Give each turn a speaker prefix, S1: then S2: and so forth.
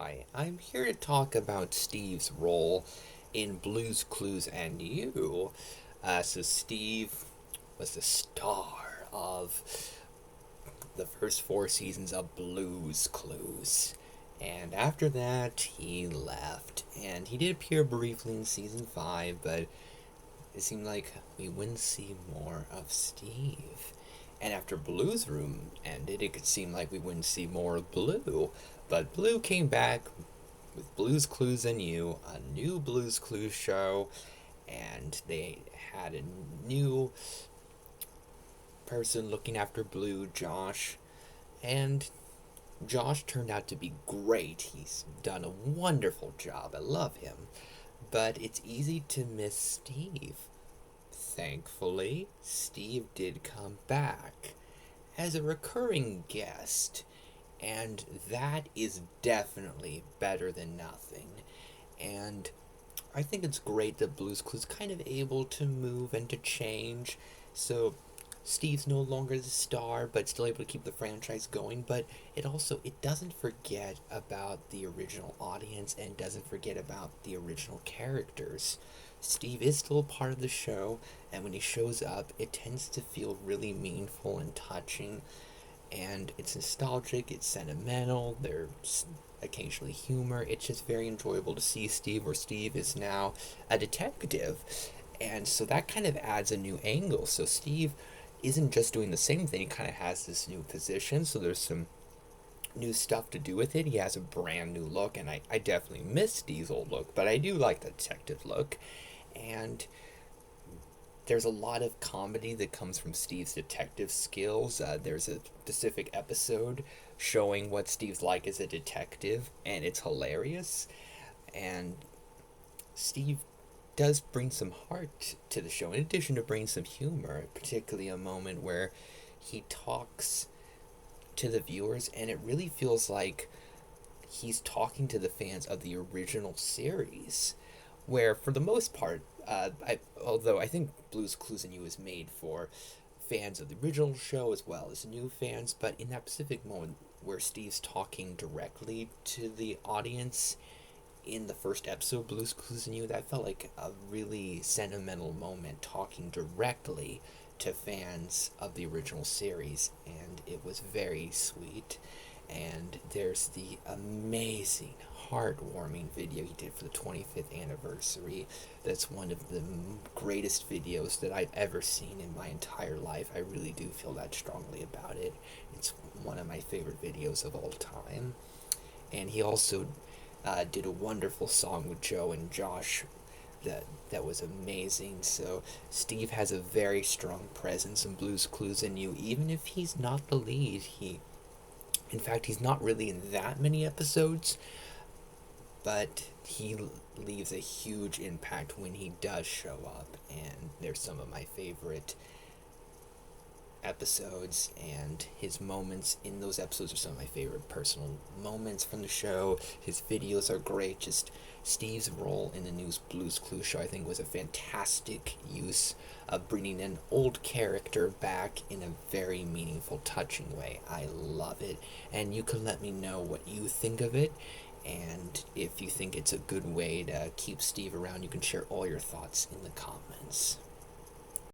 S1: Hi, I'm here to talk about Steve's role in Blue's Clues and You. So, Steve was the star of the first four seasons of Blue's Clues. And after that, he left. And he did appear briefly in season 5, but it seemed like we wouldn't see more of Steve. And after Blue's Room ended, it could seem like we wouldn't see more of Blue. But Blue came back with Blue's Clues and You, a new Blue's Clues show, and they had a new person looking after Blue, Josh, and Josh turned out to be great. He's done a wonderful job. I love him. But it's easy to miss Steve. Thankfully, Steve did come back as a recurring guest, and that is definitely better than nothing. And I think it's great that Blue's Clues kind of able to move and to change. So Steve's no longer the star, but still able to keep the franchise going. But it doesn't forget about the original audience and doesn't forget about the original characters. Steve is still a part of the show, and when he shows up, it tends to feel really meaningful and touching. And it's nostalgic, it's sentimental, there's occasionally humor. It's just very enjoyable to see Steve, where Steve is now a detective. And so that kind of adds a new angle. So Steve isn't just doing the same thing, he kind of has this new position. So there's some new stuff to do with it. He has a brand new look, and I definitely miss Steve's old look, but I do like the detective look. And there's a lot of comedy that comes from Steve's detective skills. There's a specific episode showing what Steve's like as a detective, and it's hilarious. And Steve does bring some heart to the show, in addition to bringing some humor, particularly a moment where he talks to the viewers, and it really feels like he's talking to the fans of the original series, where for the most part, although I think Blue's Clues and You is made for fans of the original show as well as new fans, but in that specific moment where Steve's talking directly to the audience in the first episode, Blue's Clues and You, that felt like a really sentimental moment, talking directly to fans of the original series, and it was very sweet. And there's the amazing, heartwarming video he did for the 25th anniversary. That's one of the greatest videos that I've ever seen in my entire life. I really do feel that strongly about it. It's one of my favorite videos of all time. And he also did a wonderful song with Joe and Josh that was amazing. So Steve has a very strong presence in Blue's Clues and You, even if he's not the lead. In fact, he's not really in that many episodes, but he leaves a huge impact when he does show up, and they're some of my favorite episodes, and his moments in those episodes are some of my favorite personal moments from the show. His videos are great. Just Steve's role in the new Blue's Clues show, I think, was a fantastic use of bringing an old character back in a very meaningful, touching way. I love it, and you can let me know what you think of it. And if you think it's a good way to keep Steve around, you can share all your thoughts in the comments.